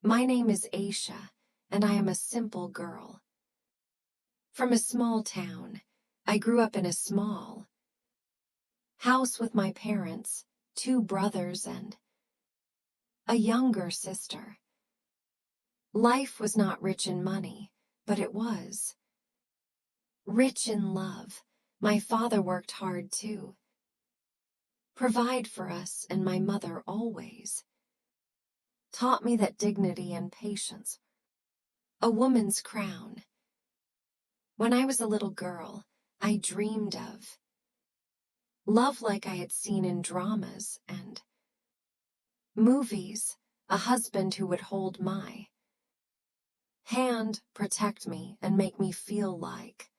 My name is Aisha, and I am a simple girl. From a small town, I grew up in a small house with my parents, two brothers, and a younger sister. Life was not rich in money, but it was rich in love. My father worked hard to provide for us, and my mother always taught me that dignity and patience, a woman's crown. When I was a little girl, I dreamed of love like I had seen in dramas and movies, a husband who would hold my hand, protect me, and make me feel like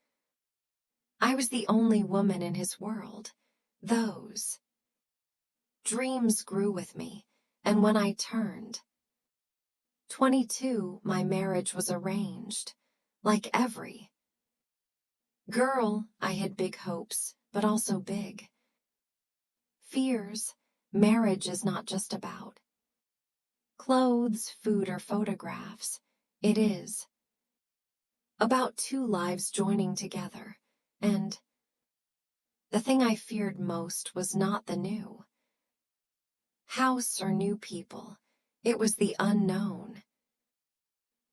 I was the only woman in his world. Those dreams grew with me, and when I turned 22, my marriage was arranged. Like every girl, I had big hopes, but also big fears. Marriage is not just about clothes, food, or photographs. It is about two lives joining together, and the thing I feared most was not the new house or new people. It was the unknown.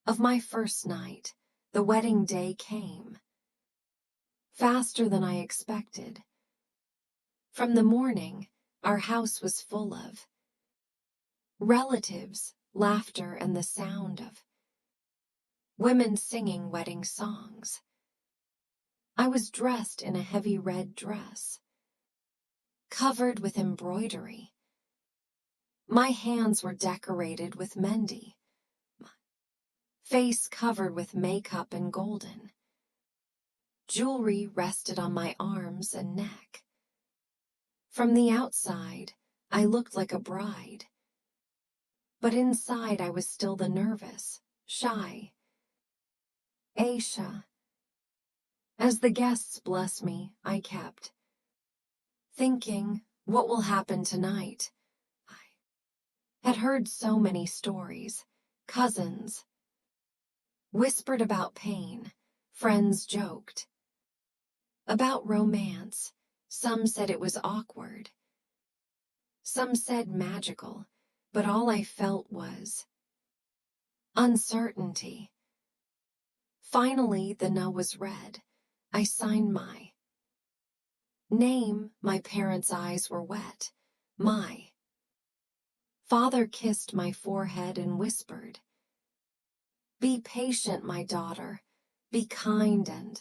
Of my first night, the wedding day came faster than I expected. From the morning, our house was full of relatives, laughter, and the sound of women singing wedding songs. I was dressed in a heavy red dress, covered with embroidery. My hands were decorated with mehndi, my face covered with makeup and golden jewelry rested on my arms and neck. From the outside, I looked like a bride, but inside I was still the nervous, shy Aisha. As the guests blessed me, I kept thinking, what will happen tonight? I had heard so many stories. Cousins whispered about pain, friends joked about romance. Some said it was awkward, some said magical, but all I felt was uncertainty. Finally, the no was read. I signed my name. My parents' eyes were wet. My father kissed my forehead and whispered, "Be patient, my daughter. Be kind, and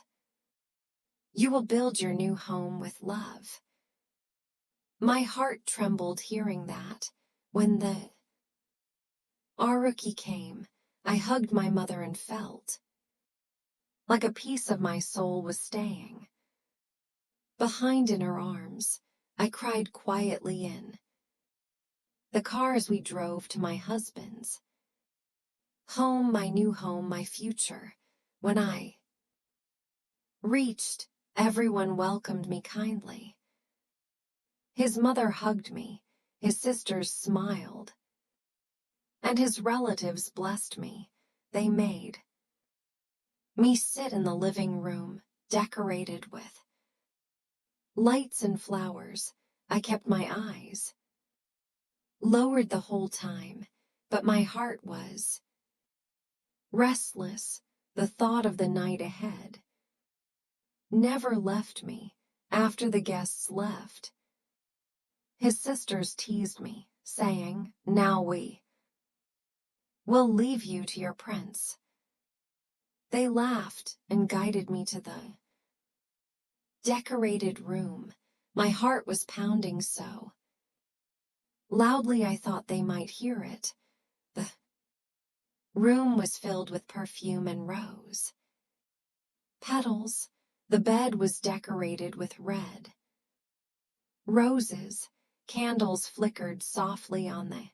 you will build your new home with love." My heart trembled hearing that. When the Aruki came, I hugged my mother and felt like a piece of my soul was staying behind in her arms. I cried quietly in the car as we drove to my husband's home, my new home, my future. When I reached, everyone welcomed me kindly. His mother hugged me, his sisters smiled, and his relatives blessed me. They made me sit in the living room, decorated with lights and flowers. I kept my eyes lowered the whole time, but my heart was restless. The thought of the night ahead never left me. After the guests left, his sisters teased me, saying, "Now we will leave you to your prince." They laughed and guided me to the decorated room. My heart was pounding so loudly I thought they might hear it. The room was filled with perfume and rose petals. The bed was decorated with red roses. Candles flickered softly on the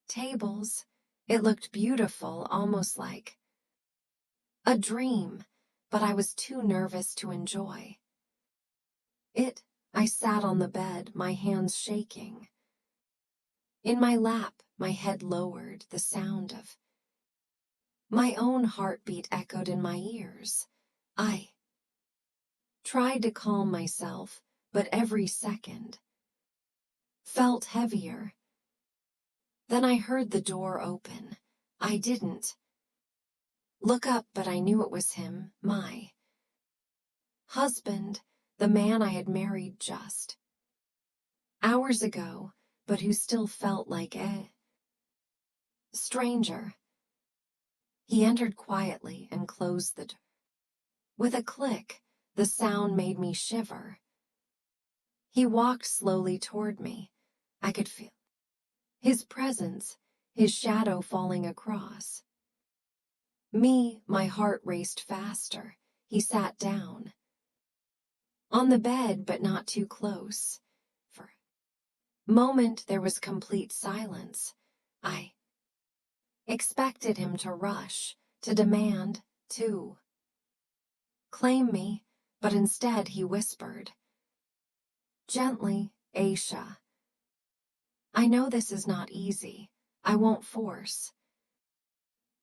tables. It looked beautiful, almost like a dream, but I was too nervous to enjoy it. I sat on the bed, my hands shaking. In my lap, my head lowered, the sound of my own heartbeat echoed in my ears. I tried to calm myself, but every second felt heavier. Then I heard the door open. I didn't look up, but I knew it was him, my husband, the man I had married just hours ago, but who still felt like a stranger. He entered quietly and closed the door. With a click, the sound made me shiver. He walked slowly toward me. I could feel his presence, his shadow falling across me. My heart raced faster. He sat down on the bed, but not too close. For a moment, there was complete silence. I expected him to rush, to demand, to claim me, but instead he whispered gently, Aisha, I know this is not easy. I won't force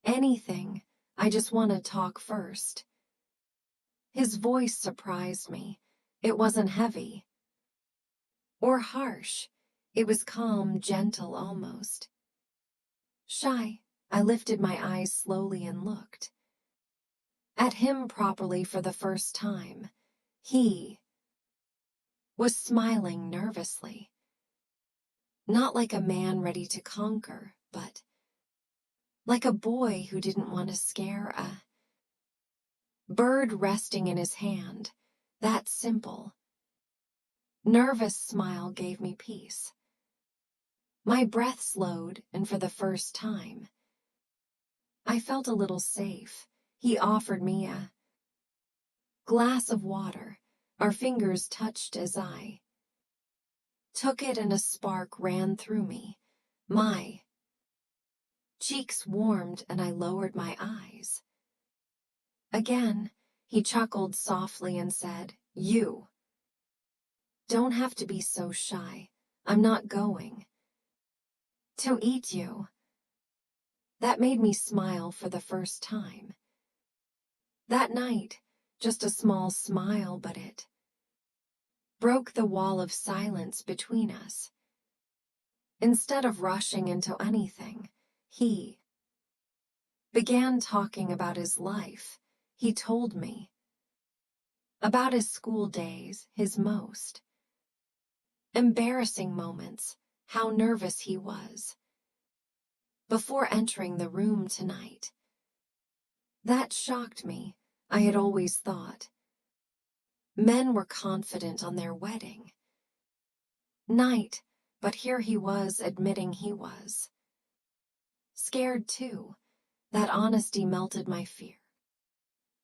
anything. I just want to talk first. His voice surprised me. It wasn't heavy or harsh. It was calm, gentle almost. Shy. I lifted my eyes slowly and looked at him properly for the first time. He was smiling nervously. Not like a man ready to conquer, but like a boy who didn't want to scare a bird resting in his hand. That simple, nervous smile gave me peace. My breath slowed, and for the first time, I felt a little safe. He offered me a glass of water. Our fingers touched as I took it, and a spark ran through me. My cheeks warmed, and I lowered my eyes. Again, he chuckled softly and said, You don't have to be so shy. I'm not going to eat you. That made me smile for the first time. That night, just a small smile, but it broke the wall of silence between us. Instead of rushing into anything, he began talking about his life. He told me about his school days, his most embarrassing moments, how nervous he was before entering the room tonight. That shocked me. I had always thought men were confident on their wedding night, but here he was admitting he was scared too. That honesty melted my fear.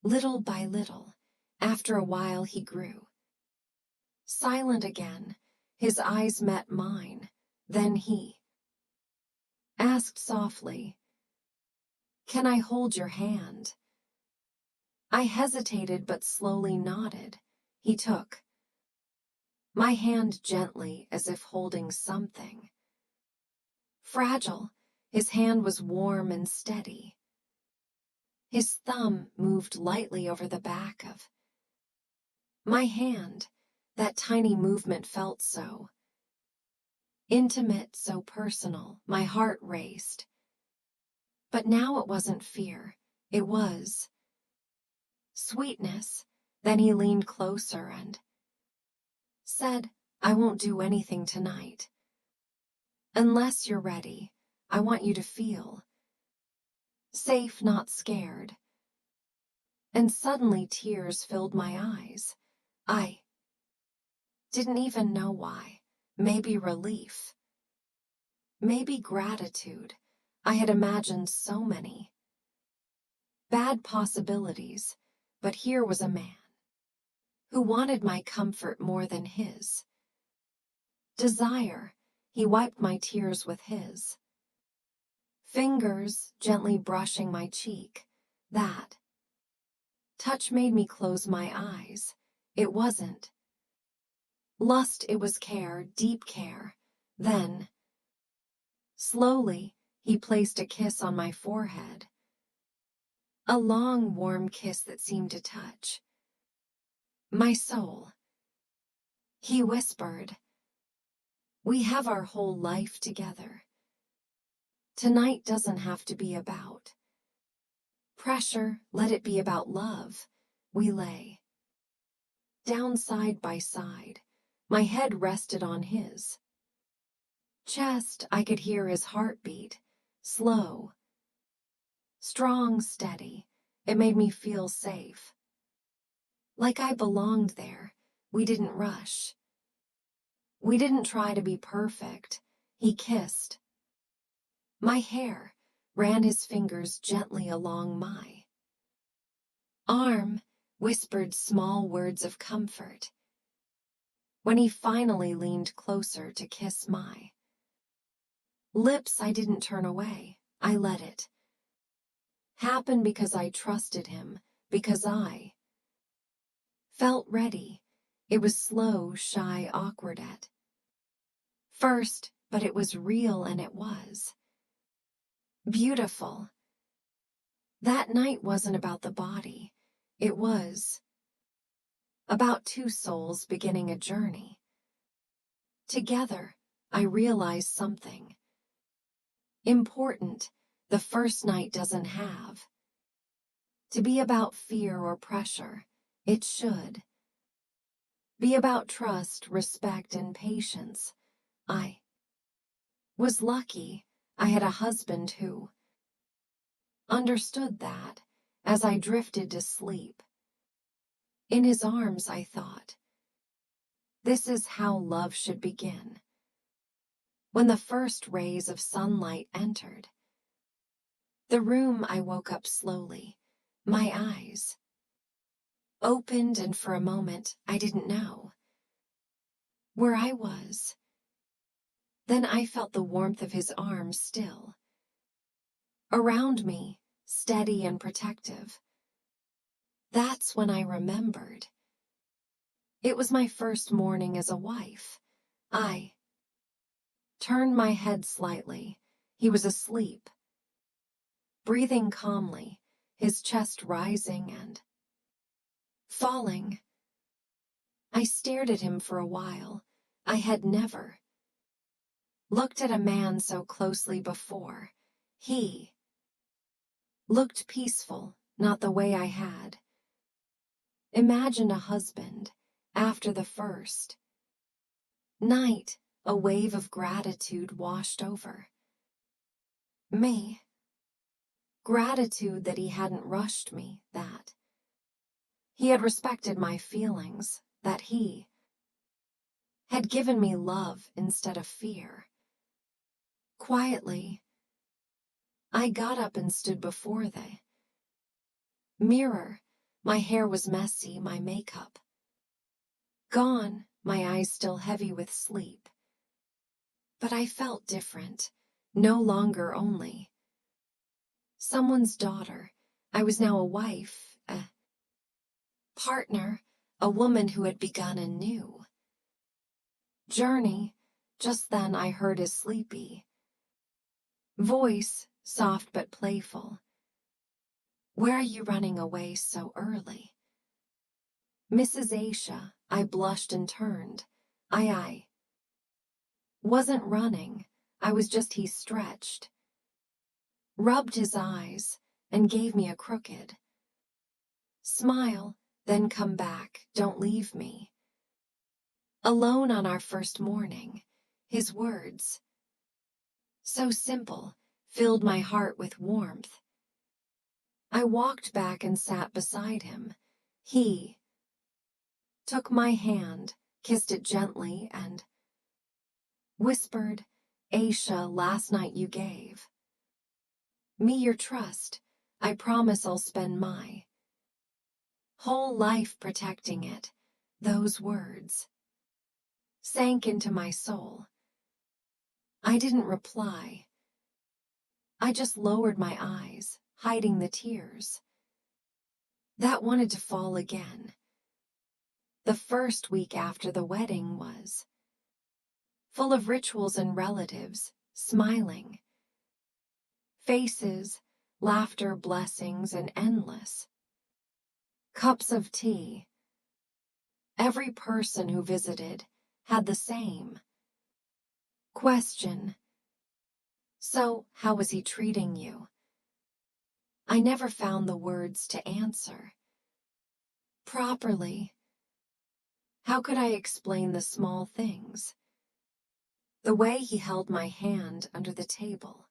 Little by little, after a while he grew silent again. His eyes met mine. Then he asked softly, Can I hold your hand? I hesitated but slowly nodded. He took my hand gently, as if holding something fragile. His hand was warm and steady. His thumb moved lightly over the back of my hand. That tiny movement felt so intimate, so personal. My heart raced. But now it wasn't fear. It was sweetness. Then he leaned closer and said, I won't do anything tonight. Unless you're ready. I want you to feel safe, not scared. And suddenly tears filled my eyes. I didn't even know why. Maybe relief. Maybe gratitude. I had imagined so many bad possibilities, but here was a man who wanted my comfort more than his desire. He wiped my tears with his fingers, gently brushing my cheek. That touch made me close my eyes. It wasn't lust, it was care, deep care. Then Slowly, he placed a kiss on my forehead. A long, warm kiss that seemed to touch my soul. He whispered, "We have our whole life together. Tonight doesn't have to be about pressure, let it be about love." We lay down side by side. My head rested on his chest. I could hear his heartbeat, slow, strong, steady. It made me feel safe, like I belonged there. We didn't rush. We didn't try to be perfect. He kissed my hair, ran his fingers gently along my arm, whispered small words of comfort. When he finally leaned closer to kiss my lips, I didn't turn away. I let it happen because I trusted him, because I felt ready. It was slow, shy, awkward at first, but it was real and it was beautiful. That night wasn't about the body. It was about two souls beginning a journey together. I realized something important. The first night doesn't have to be about fear or pressure. It should be about trust, respect, and patience. I was lucky. I had a husband who understood that. As I drifted to sleep in his arms, I thought, this is how love should begin. When the first rays of sunlight entered the room, I woke up slowly. My eyes opened, and for a moment, I didn't know where I was. Then I felt the warmth of his arms still around me, steady and protective. That's when I remembered. It was my first morning as a wife. I turned my head slightly. He was asleep, breathing calmly, his chest rising and falling. I stared at him for a while. I had never looked at a man so closely before. He looked peaceful, not the way I had imagined a husband. After the first night, a wave of gratitude washed over me. Gratitude that he hadn't rushed me, that he had respected my feelings, that he had given me love instead of fear. Quietly, I got up and stood before the mirror. My hair was messy, my makeup gone, my eyes still heavy with sleep. But I felt different, no longer only someone's daughter. I was now a wife, a partner, a woman who had begun a new journey. Just then I heard his sleepy voice, soft but playful. "Where are you running away so early?" "Mrs. Aisha." I blushed and turned. I wasn't running. I was just, he stretched, rubbed his eyes, and gave me a crooked smile. "Then come back, don't leave me alone on our first morning." His words, so simple, filled my heart with warmth. I walked back and sat beside him. He took my hand, kissed it gently, and whispered, "Aisha, last night you gave me your trust. I promise I'll spend my whole life protecting it." Those words sank into my soul. I didn't reply. I just lowered my eyes, hiding the tears that wanted to fall again. The first week after the wedding was full of rituals and relatives. smiling. Faces, laughter, blessings, and endless. Cups of tea. Every person who visited had the same question. So, how was he treating you? I never found the words to answer properly. How could I explain the small things? The way he held my hand under the table.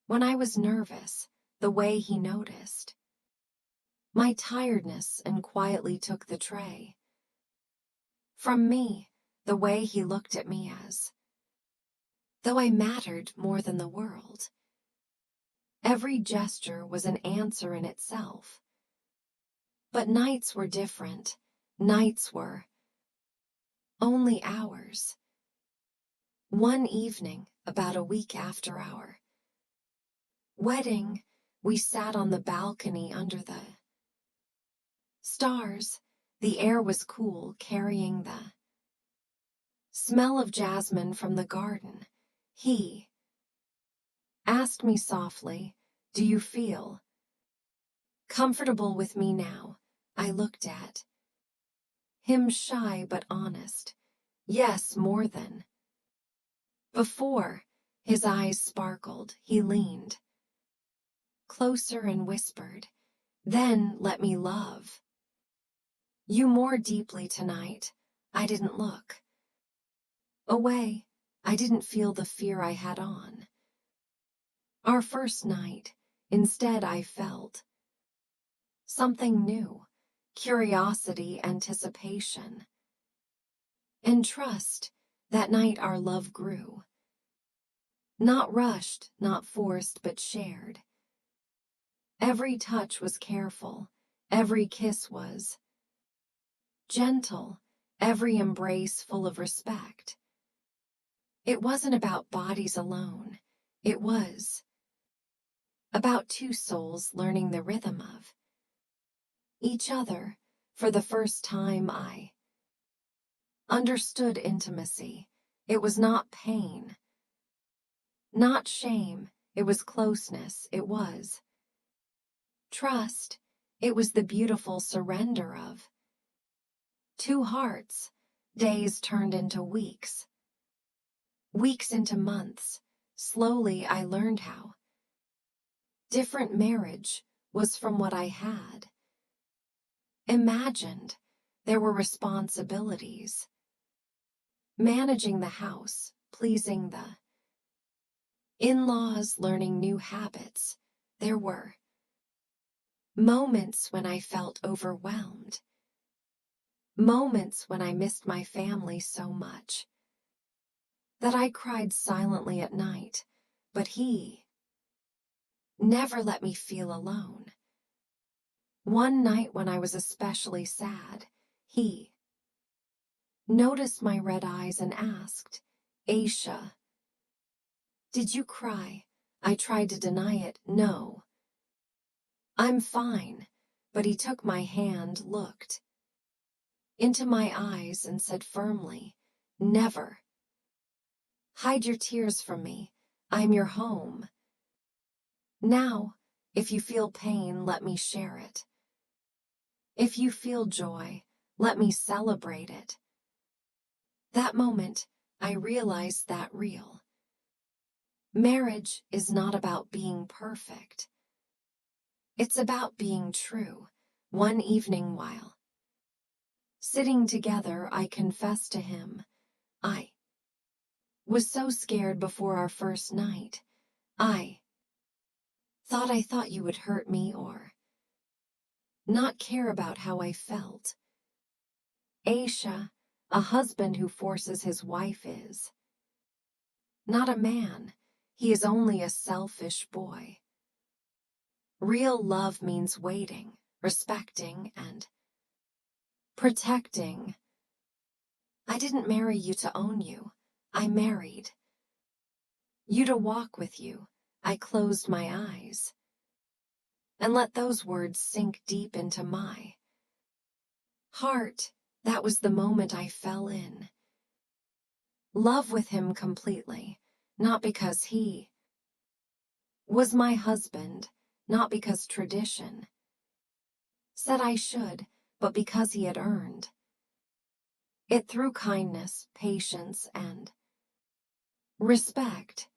When I was nervous, the way he noticed my tiredness and quietly took the tray from me, the way he looked at me as though I mattered more than the world. Every gesture was an answer in itself. But nights were different. Nights were only hours. One evening, about a week after our wedding, we sat on the balcony under the stars. The air was cool, carrying the smell of jasmine from the garden. He asked me softly, "Do you feel comfortable with me now?" I looked at him, shy but honest. Yes, more than before. His eyes sparkled. He leaned closer and whispered, "Then let me love you more deeply tonight." I didn't look away. I didn't feel the fear I had on our first night. Instead, I felt something new: curiosity, anticipation, and trust. That night our love grew. Not rushed, not forced, but shared. Every touch was careful. Every kiss was gentle. Every embrace full of respect. It wasn't about bodies alone. It was about two souls learning the rhythm of each other. For the first time, I understood intimacy. It was not pain, not shame. It was closeness. It was trust. It was the beautiful surrender of two hearts. Days turned into weeks, weeks into months. Slowly, I learned how different marriage was from what I had imagined. There were responsibilities: managing the house, pleasing the in-laws, learning new habits. There were moments when I felt overwhelmed, moments when I missed my family so much that I cried silently at night. But he never let me feel alone. One night when I was especially sad, he noticed my red eyes and asked, "Aisha, did you cry?" I tried to deny it. "No, I'm fine." But he took my hand, looked into my eyes, and said firmly, "Never hide your tears from me. I'm your home. Now, if you feel pain, let me share it. If you feel joy, let me celebrate it." That moment, I realized that real marriage is not about being perfect. It's about being true. One evening while sitting together, I confessed to him, I was so scared before our first night. I thought you would hurt me or not care about how I felt. Aisha, a husband who forces his wife is not a man. He is only a selfish boy. Real love means waiting, respecting, and protecting. I didn't marry you to own you. I married you to walk with you. I closed my eyes and let those words sink deep into my heart. That was the moment I fell in love with him completely. not because he was my husband, not because tradition said I should, but because he had earned it through kindness, patience, and respect.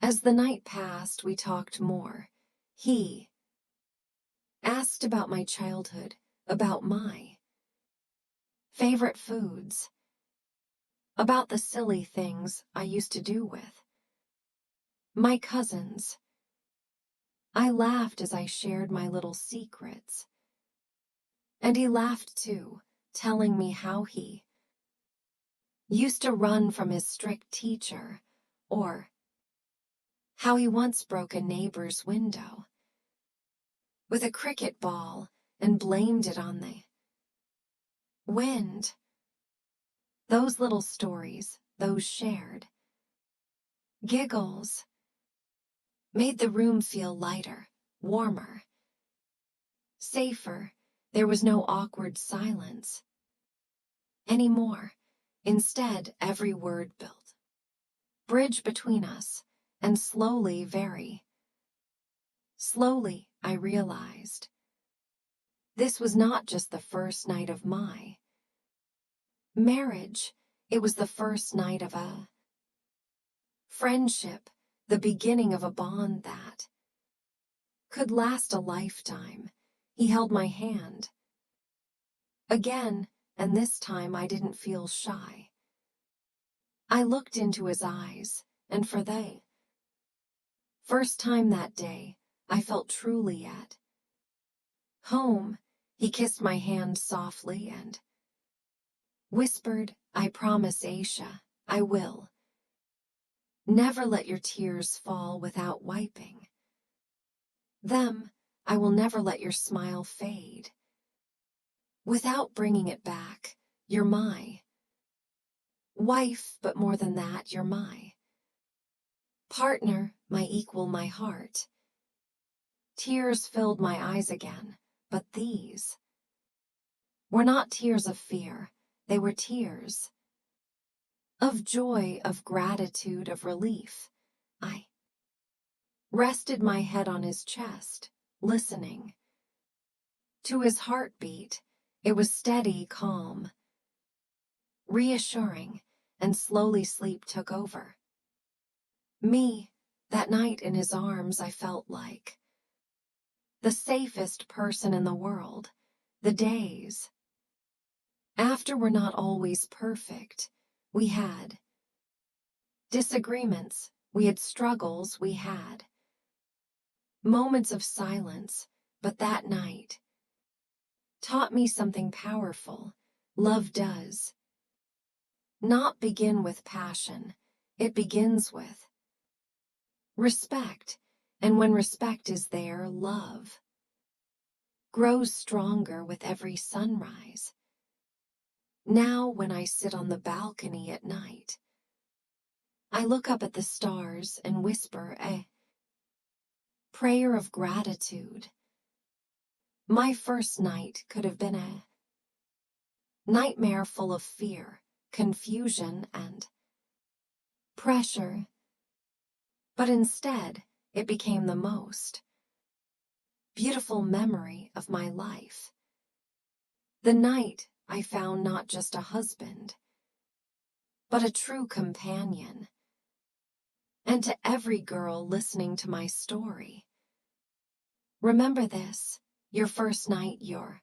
As the night passed, we talked more. He asked about my childhood, about my favorite foods, about the silly things I used to do with my cousins. I laughed as I shared my little secrets, and he laughed too, telling me how he used to run from his strict teacher, or how he once broke a neighbor's window with a cricket ball and blamed it on the wind. Those little stories, those shared giggles, made the room feel lighter, warmer, safer. There was no awkward silence anymore. Instead, every word built bridge between us, and slowly, very slowly, I realized this was not just the first night of my marriage, it was the first night of a friendship, the beginning of a bond that could last a lifetime. He held my hand again, and this time I didn't feel shy. I looked into his eyes, and for the first time that day, I felt truly at home. He kissed my hand softly and whispered, "I promise, Aisha, I will never let your tears fall without wiping them. I will never let your smile fade without bringing it back. You're my wife, but more than that, you're my partner, my equal, my heart." Tears filled my eyes again, but these were not tears of fear. They were tears of joy, of gratitude, of relief. I rested my head on his chest, listening to his heartbeat. It was steady, calm, reassuring, and slowly sleep took over me. That night in his arms, I felt like the safest person in the world. The days after were not always perfect. We had disagreements, we had struggles, we had moments of silence, but that night taught me something powerful. Love does not begin with passion, it begins with respect, and when respect is there, love grows stronger with every sunrise. Now, when I sit on the balcony at night, I look up at the stars and whisper a prayer of gratitude. My first night could have been a nightmare full of fear, confusion, and pressure, but instead, it became the most beautiful memory of my life. The night I found not just a husband, but a true companion. And to every girl listening to my story, remember this: your first night, your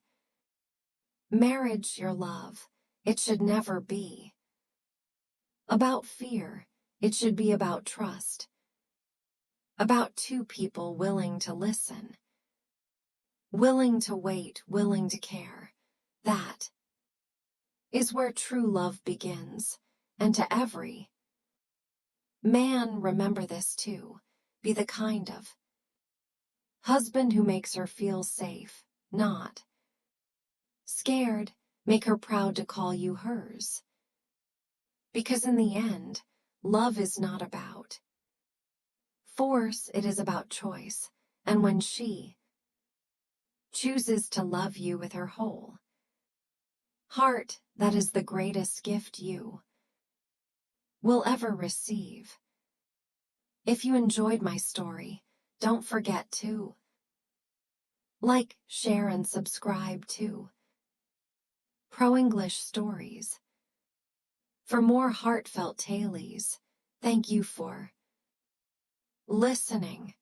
marriage, your love, it should never be about fear. It should be about trust, about two people willing to listen, willing to wait, willing to care. That is where true love begins. And to every man, remember this too: be the kind of husband who makes her feel safe, not scared. Make her proud to call you hers. Because in the end, love is not about force, it is about choice. And when she chooses to love you with her whole heart, that is the greatest gift you will ever receive. If you enjoyed my story, don't forget to like, share, and subscribe to Pro English Stories. For more heartfelt tales, thank you for listening.